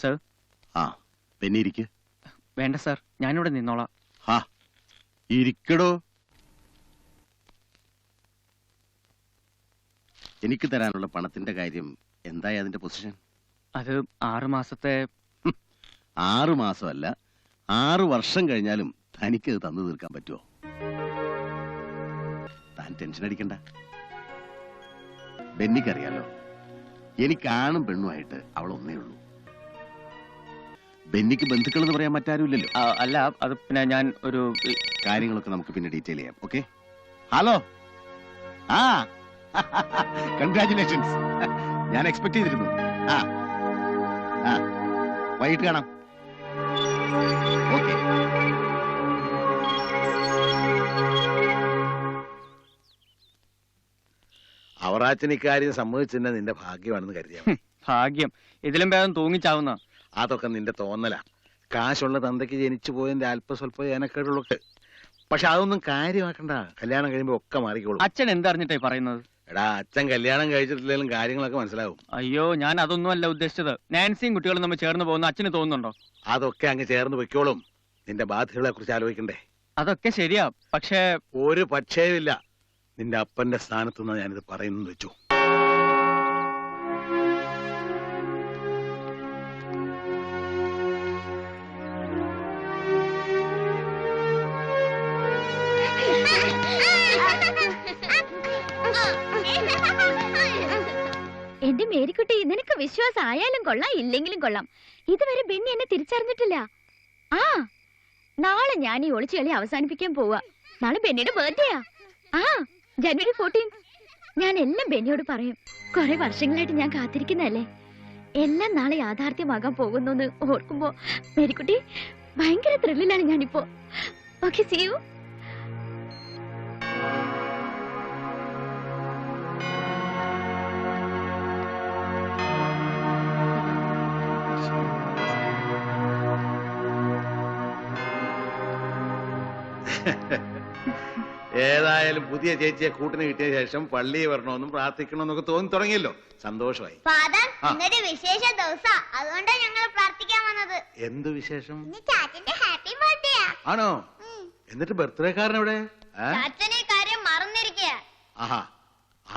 Sir. ആ പിന്നെ ഇരിക്ക്. വേണ്ട സർ, ഞാനിവിടെ നിന്നോളാം. ഹാ ഇരിക്കടോ. എനിക്ക് തരാനുള്ള പണത്തിന്റെ കാര്യം എന്തായി അതിന്റെ പൊസിഷൻ? അത് 6 മാസത്തെ. 6 മാസമല്ല, 6 വർഷം കഴിഞ്ഞാലും തനിക്കത് തന്നു തീർക്കാൻ പറ്റുമോ? താൻ ടെൻഷൻ അടിക്കണ്ട. ബെന്നിക്കറിയാലോ, എനിക്കാണും പെണ്ണുമായിട്ട് അവൾ ഒന്നേ ഉള്ളൂ. ബെന്നിക്ക് ബന്ധുക്കൾ എന്ന് പറയാൻ മറ്റാരുമില്ലല്ലോ. അല്ല, അത് പിന്നെ ഞാൻ ഒരു കാര്യങ്ങളൊക്കെ നമുക്ക് പിന്നെ ഡീറ്റെയിൽ ചെയ്യാം. ഓക്കെ? ഹലോ. ആ കൺഗ്രാറ്റുലേഷൻസ്. ഞാൻ എക്സ്പെക്ട് ചെയ്തിരുന്നു. ആ ആ വൈകിട്ട് കാണാം. ഓക്കെ. അവറാച്ചൻ ഇക്കാര്യം സമ്മതിച്ചെന്നെ നിന്റെ ഭാഗ്യമാണെന്ന് കരുതിയാ. ഭാഗ്യം ഇതിലും ഭേദം തൂങ്ങിച്ചാവുന്ന. അതൊക്കെ നിന്റെ തോന്നലാ. കാശുള്ള തന്തയ്ക്ക് ജനിച്ചു പോയതിന്റെ അല്പസ്വല്പ ഏനക്കേടുള്ളൊക്കെ. പക്ഷെ അതൊന്നും കാര്യമാക്കണ്ട. കല്യാണം കഴിയുമ്പോ ഒക്കെ മാറിക്കോളും. അച്ഛൻ എന്തറിഞ്ഞിട്ടായി പറയുന്നത്? എടാ, അച്ഛൻ കല്യാണം കഴിച്ചിട്ടില്ലെങ്കിലും കാര്യങ്ങളൊക്കെ മനസ്സിലാവും. അയ്യോ, ഞാൻ അതൊന്നും അല്ല ഉദ്ദേശിച്ചത്. നാൻസിയും കുട്ടികളും നമ്മൾ ചേർന്ന് പോകുന്ന അച്ഛന് തോന്നുന്നുണ്ടോ? അതൊക്കെ അങ്ങ് ചേർന്ന് വെക്കോളും. നിന്റെ ബാധ്യതകളെ കുറിച്ച് ആലോചിക്കണ്ടേ? അതൊക്കെ ശരിയാ, പക്ഷേ ഒരു പക്ഷേവില്ല. നിന്റെ അപ്പന്റെ സ്ഥാനത്തുനിന്ന് ഞാനിത് പറയുന്നു വെച്ചു. എന്റെ മേരിക്കുട്ടി, നിനക്ക് വിശ്വാസം ആയാലും കൊള്ളാം ഇല്ലെങ്കിലും കൊള്ളാം, ഇതുവരെ ബെന്നി എന്നെ തിരിച്ചറിഞ്ഞിട്ടില്ല. ആ നാളെ ഞാൻ ഈ ഒളിച്ചുകളി അവസാനിപ്പിക്കാൻ പോവാ. നാളെ ബെന്നിയുടെ ബർത്ത്ഡേയാ. ആ ജനുവരി 14. ഞാൻ എല്ലാം ബെന്നിയോട് പറയും. കുറെ വർഷങ്ങളായിട്ട് ഞാൻ കാത്തിരിക്കുന്നതല്ലേ. എല്ലാം നാളെ യാഥാർത്ഥ്യമാകാൻ പോകുന്നു ഓർക്കുമ്പോ മേരിക്കുട്ടി ഭയങ്കര ത്രില്ലിലാണ് ഞാനിപ്പോ. Okay, see you. ഏതായാലും പുതിയ ചേച്ചിയെ കൂട്ടിന് കിട്ടിയ ശേഷം പള്ളിയിൽ വരണമെന്നും പ്രാർത്ഥിക്കണമെന്നൊക്കെ തോന്നി തുടങ്ങിയല്ലോ. സന്തോഷമായി. വിശേഷ ദിവസാ, അതുകൊണ്ടാണ് ഞങ്ങൾ പ്രാർത്ഥിക്കാൻ വന്നത്. എന്ത് വിശേഷം? ചാച്ചന്റെ ഹാപ്പി ബർത്ത്ഡേ ആണോ? എന്നിട്ട് ബർത്ത്ഡേക്കാരൻ എവിടെ? ചാച്ചനെ കാര്യം മറന്നിരിക്കുക. ആഹാ,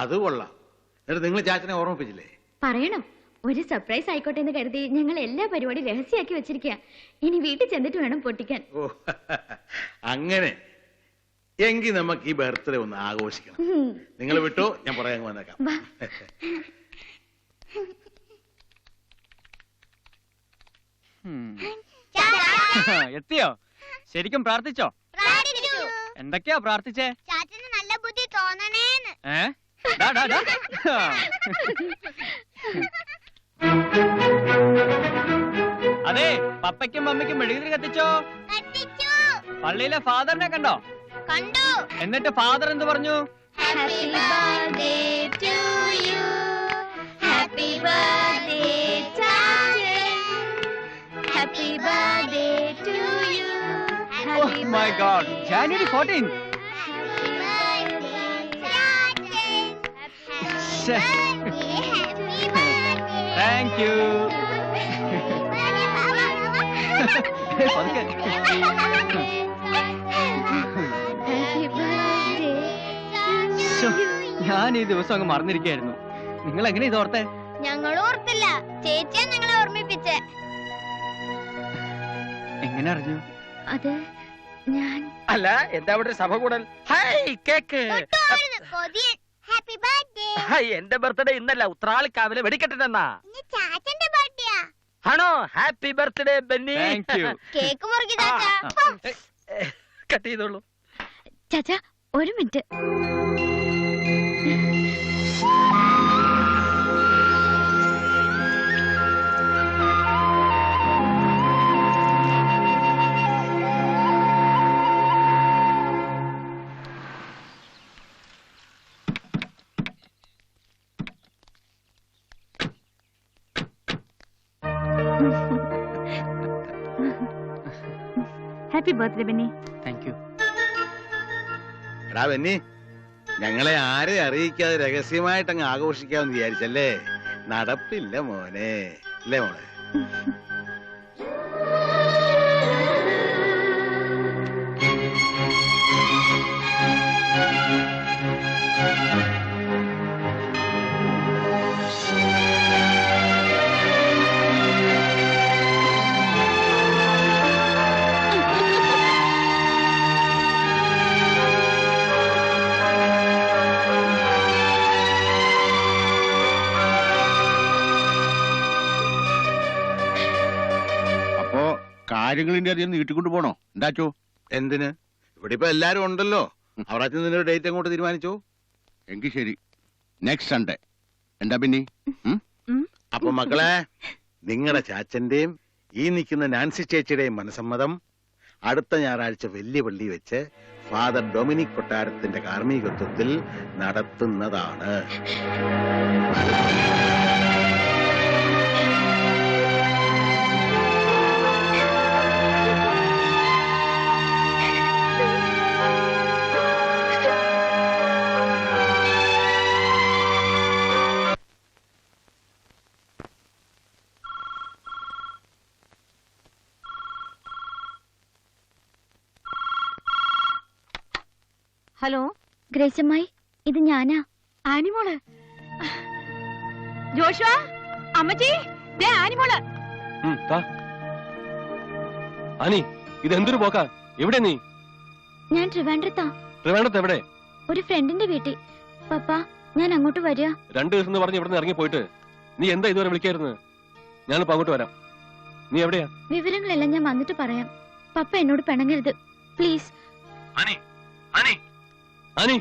അത് കൊള്ളാം. എന്നിട്ട് നിങ്ങൾ ചാച്ചനെ ഓർമ്മിപ്പിച്ചില്ലേ? പറയണം. ഒരു സർപ്രൈസ് ആയിക്കോട്ടെ എന്ന് കരുതി ഞങ്ങൾ എല്ലാ പരിപാടിയും രഹസ്യമാക്കി വെച്ചിരിക്കുക. ഇനി വീട്ടിൽ ചെന്നിട്ട് വേണം പൊട്ടിക്കാൻ. ഓ, അങ്ങനെ എങ്കിൽ നമുക്ക് ഈ ബർത്ത്ഡേ ഒന്ന് ആഘോഷിക്കണം. നിങ്ങൾ വിട്ടോ, ഞാൻ പറയാൻ വന്നേക്കാം. എത്തിയോ? ശരിക്കും പ്രാർത്ഥിച്ചോ? എന്തൊക്കെയാ പ്രാർത്ഥിച്ചേ? ചാച്ചന് നല്ല ബുദ്ധി തോന്നണേന്ന്. അതെ, പപ്പയ്ക്കും മമ്മിക്കും മെഴുകുതിരി കത്തിച്ചോ? പള്ളിയിലെ ഫാദറിനെ കണ്ടോ? കണ്ടു. എന്നിട്ട് ഫാദർ എന്ത് പറഞ്ഞു? Happy birthday to you, happy birthday ചാച്ചൻ, happy birthday to you. Oh my God, January 14. Thank you. ഞാൻ ഈ ദിവസം അങ്ങ് മറന്നിരിക്കായിരുന്നു. നിങ്ങൾ എങ്ങനെ ഇത് ഓർത്തേ? ഞങ്ങൾ ഓർത്തില്ല, ചേച്ചിയാ ഞങ്ങളെ ഓർമ്മിപ്പിച്ചേ. എങ്ങനെ അറിഞ്ഞു? അത് ഞാൻ അല്ല, എന്താ അവിടെ സഭ കൂടൽ? Hi, cake. Happy birthday. Hi, എന്റെ ബർത്ത്ഡേ ഇന്നല്ല, ഉത്രാളിക്കാവിലെ വെടിക്കെട്ടിനെന്നാ. ചാച്ചന്റെ ബർത്ത്ഡേയാ. ആണോ? Happy birthday Benny. Thank you. Cake മുറിക്ക് ചാച്ചാ. കട്ട് ചെയ്തോളൂ. ചാച്ചാ, ഒരു minute. Happy birthday Benny. Thank you. എടാ ബെന്നി, ഞങ്ങളെ ആരെ അറിയിക്കാതെ രഹസ്യമായിട്ട് അങ്ങ് ആഘോഷിക്കാമെന്ന് വിചാരിച്ചല്ലേ? നടപ്പില്ല മോനെ, അല്ലേ മോളെ? കാര്യങ്ങളിന്റെ അധികം നീട്ടിക്കൊണ്ട് പോണോ എന്താച്ചോ? എന്തിന്? ഇവിടെ ഇപ്പൊ എല്ലാരും ഉണ്ടല്ലോ. അവിടെ നിന്നൊരു ഡേറ്റ് അങ്ങോട്ട് തീരുമാനിച്ചോ? എങ്കിൽ ശരി, നെക്സ്റ്റ് സൺഡേ. എന്താ പിന്നെ? അപ്പൊ മക്കളെ, നിങ്ങളുടെ ചാച്ചന്റെയും ഈ നിൽക്കുന്ന നാൻസി ചേച്ചിയുടെയും മനസമ്മതം അടുത്ത ഞായറാഴ്ച വലിയ പള്ളി വെച്ച് ഫാദർ ഡൊമിനിക് കൊട്ടാരത്തിന്റെ കാർമ്മികത്വത്തിൽ നടത്തുന്നതാണ്. ഹലോ ഗ്രേസമ്മായി, ഇത് ഞാനാ, ആനിമോള്. ജോഷുവ, അമ്മച്ചി, ദേ ആനിമോള്. അനി, ഇതെന്തൊരു പോക്കാ? എവിടെ നീ? ഞാൻ ട്രിവാൻഡ്രത്താ. ട്രിവാൻഡ്രത്ത് എവിടെ? ഒരു ഫ്രണ്ടിന്റെ വീട്ടിൽ. പപ്പ, ഞാൻ അങ്ങോട്ട് വരിക. 2 ദിവസം എന്ന് പറഞ്ഞ് ഇവിടെ ഇറങ്ങി പോയിട്ട് നീ എന്താ ഇതുവരെ വിളിക്കായിരുന്നു? ഞാനിപ്പോ അങ്ങോട്ട് വരാം. നീ എവിടെയാ? വിവരങ്ങളെല്ലാം ഞാൻ വന്നിട്ട് പറയാം. പപ്പ എന്നോട് പിണങ്ങരുത് പ്ലീസ്. അനി, അനി, അനി.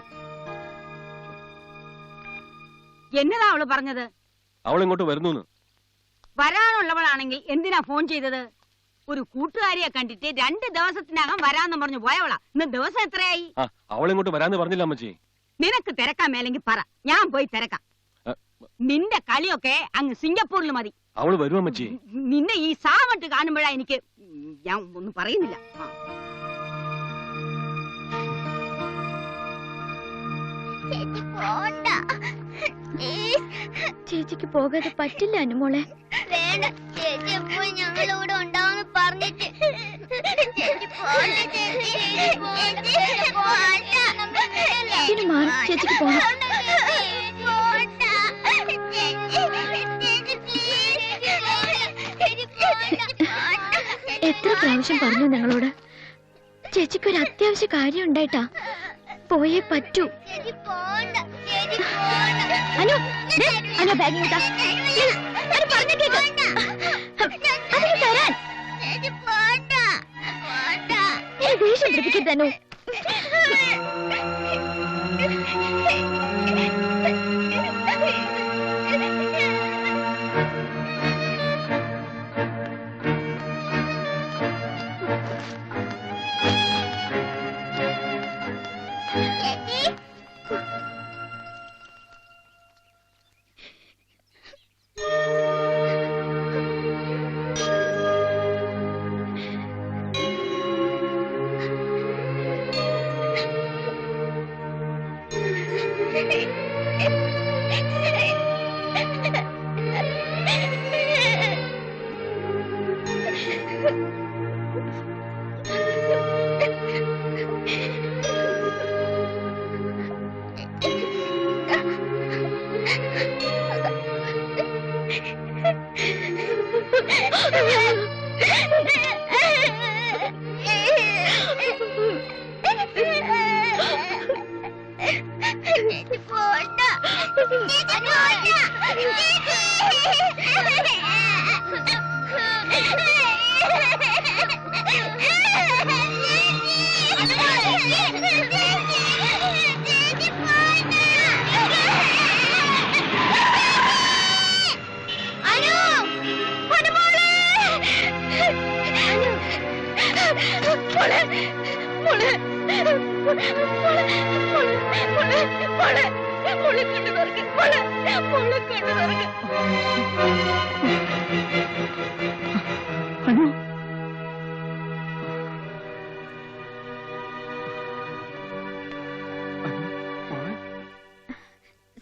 എന്നതാ അവള് പറഞ്ഞത്? അവൾ ഇങ്ങോട്ട് വരുന്നു. വരാനുള്ളവളാണെങ്കിൽ എന്തിനാ ഫോൺ ചെയ്തത്? ഒരു കൂട്ടുകാരിയെ കണ്ടിട്ട് 2 ദിവസത്തിനകം വരാന്ന് പറഞ്ഞു പോയവളാ. ഇന്ന് ദിവസം എത്രയായി? അവൾ ഇങ്ങോട്ട് വരാന്ന് പറഞ്ഞില്ല അമ്മച്ചി. നിനക്ക് തിരക്കാൻ മേലെങ്കിൽ പറ, ഞാൻ പോയി തിരക്കാം. നിന്റെ കളിയൊക്കെ അങ്ങ് സിംഗപ്പൂരിൽ മതി. അവള് വരും അമ്മച്ചി. നിന്നെ ഈ സാവട്ട് കാണുമ്പോഴാ എനിക്ക്, ഞാൻ ഒന്നും പറയുന്നില്ല. ചേച്ചിക്ക് പോകാതെ പറ്റില്ല അനുമോളെ. വേണ്ട ചേച്ചി, എപ്പോഴും ഞങ്ങളിവിടെ ഉണ്ടാവുമെന്ന് പറഞ്ഞിട്ട്. ഇനി മാറി ചേച്ചിക്ക് പോകാം. എത്ര പ്രാവശ്യം പറഞ്ഞു നിങ്ങളോട്? ചേച്ചിക്ക് ഒരു അത്യാവശ്യ കാര്യം ഉണ്ടായിട്ടാ. പോയേ പറ്റൂ. അനു, അനു ബാഗ് ഇങ്ങോട്ടാ. തരാൻ ദേഷ്യം പിടിപ്പിക്കരുത് അനു.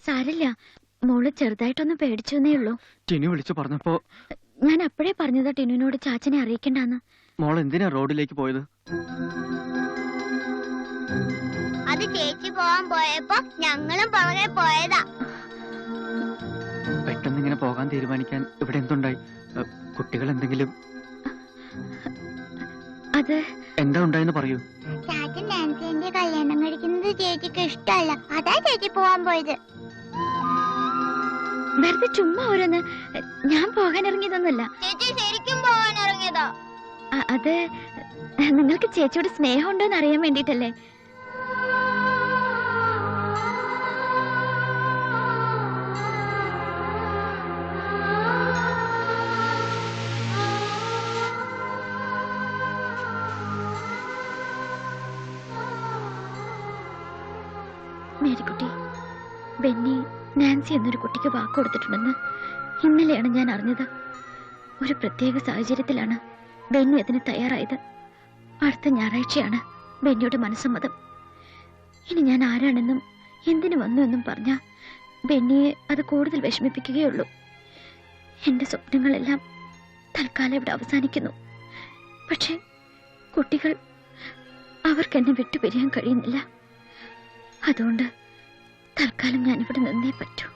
സാരില്ല, മോള് ചെറുതായിട്ടൊന്ന് പേടിച്ചെന്നേ ഉള്ളൂ. ടിനു വിളിച്ചു പറഞ്ഞപ്പോ ഞാൻ അപ്പോഴേ പറഞ്ഞതാ ടിനുവിനോട് ചാച്ചനെ അറിയിക്കണ്ടെന്ന്. മോൾ എന്തിനാ റോഡിലേക്ക് പോയത്? അത് ചേച്ചി പോവാൻ പോയപ്പോ ഞങ്ങളും പുറകെ പോയതാ. പെട്ടെന്ന് ഇങ്ങനെ പോകാൻ തീരുമാനിക്കാൻ ഇവിടെ എന്തുണ്ടായി? കുട്ടികൾ എന്തെങ്കിലും? അത് എന്താ ഉണ്ടായെന്ന് പറയൂ. ചാച്ചൻ നാൻസിന്റെ കല്യാണം കഴിക്കുന്നത് ചേച്ചിക്ക് ഇഷ്ടമല്ല, അതാ ചേച്ചി പോവാൻ പോയത്. വെറുതെ ചുമ്മാ ഓരോന്ന്. ഞാൻ പോകാൻ ഇറങ്ങിയതൊന്നുമല്ല. ചേച്ചി ശരിക്കും പോവാൻ ഇറങ്ങിയതാ. അത് നിങ്ങൾക്ക് ചേച്ചിയോട് സ്നേഹം ഉണ്ടോന്ന് അറിയാൻ വേണ്ടിട്ടല്ലേ. മേരിക്കുട്ടി, ബെന്നി നാൻസി എന്നൊരു കുട്ടിക്ക് വാക്ക് കൊടുത്തിട്ടുണ്ടെന്ന് ഇന്നലെയാണ് ഞാൻ അറിഞ്ഞത്. ഒരു പ്രത്യേക സാഹചര്യത്തിലാണ് ബെന്നി അതിന് തയ്യാറായത്. അടുത്ത ഞായറാഴ്ചയാണ് ബെന്നിയുടെ മനസ്സമ്മതം. ഇനി ഞാൻ ആരാണെന്നും എന്തിനു വന്നു എന്നും പറഞ്ഞ ബെന്നിയെ അത് കൂടുതൽ വിഷമിപ്പിക്കുകയുള്ളൂ. എന്റെ സ്വപ്നങ്ങളെല്ലാം തൽക്കാലം ഇവിടെ അവസാനിക്കുന്നു. പക്ഷേ കുട്ടികൾ അവർക്കെന്നെ വിട്ടുപിരിയാൻ കഴിയുന്നില്ല. അതുകൊണ്ട് തൽക്കാലം ഞാൻ ഇവിടെ നിന്നേ പറ്റൂ.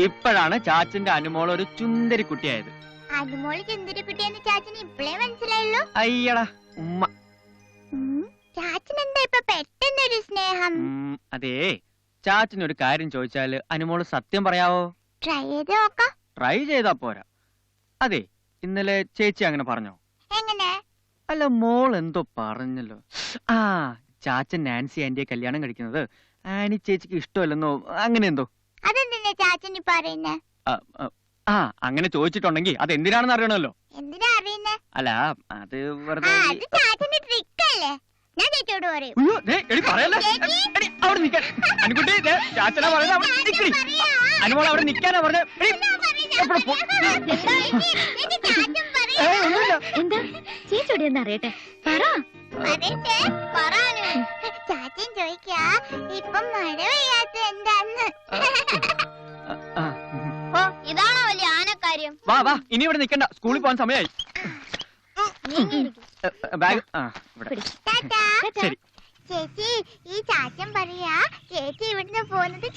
ഇപ്പോഴാണ് ചാച്ചന്റെ അനുമോൾ ഒരു ചുന്ദരി കുട്ടിയായത്. അനുമോള് ചുന്ദരി കുട്ടിയെന്ന് ചാച്ചന് ഇപ്പഴേ മനസ്സിലായുള്ളൂ. അയ്യടാ ഉമ്മ. ചാച്ചൻ എന്താ ഇപ്പൊ പെട്ടെന്നൊരു സ്നേഹം? അതേ, ചാച്ചനൊരു കാര്യം ചോദിച്ചാല് അനുമോള് സത്യം പറയാവോ? ട്രൈ ചെയ്ത് നോക്കാം. ട്രൈ ചെയ്താ പോരാ. അതെ, ഇന്നലെ ചേച്ചി അങ്ങനെ പറഞ്ഞോ? എങ്ങനെ? അല്ല, മോൾ എന്തോ പറഞ്ഞല്ലോ. ആ, ചാച്ചൻ നാൻസി ആന്റിയെ കല്യാണം കഴിക്കുന്നത് ആനി ചേച്ചിക്ക് ഇഷ്ടമല്ലെന്നോ അങ്ങനെ എന്തോ. അതെന്തിനാ ചാച്ചൻ പറയുന്നേ? ആ, അങ്ങനെ ചോദിച്ചിട്ടുണ്ടെങ്കിൽ അത് എന്തിനാണെന്ന് അറിയണമല്ലോ. എന്തിനാ അറിയുന്നേ? അല്ല, അത് വെറുതെ. അത് ചാച്ചന്റെ ട്രിക്ക് അല്ലേ? ഞാൻ ചേച്ചിയോട് പറയും. അയ്യോ, ദേ, എടി പറയല്ലേ. എടി, അവിടെ നിൽക്കാൻ. അനുകുട്ടി, ദേ, ചാച്ചനാ പറയുന്നത്, അവിടെ നിക്കടി. അനുമോൾ അവിടെ നിൽക്കാനാ പറഞ്ഞത്. എപ്പോഴും എന്താ ചേച്ചിയോട് എന്ന് അറിയട്ടെ, പറ. ചാച്ചൻ ചോദിക്കാ ഇപ്പം മഴ പെയ്യാത്ത എന്താന്ന്. ഇതാണോ വലിയ ആനക്കാര്യം? വാ വാ, ഇനി ഇവിടെ നിൽക്കണ്ട, സ്കൂളിൽ പോകാൻ സമയമായി. ബാഗ് ടാറ്റാ. ശരി. ചേച്ചി, ഈ ചാച്ചൻ പറയാ ചേച്ചി ഇവിടുന്ന് പോകുന്നത്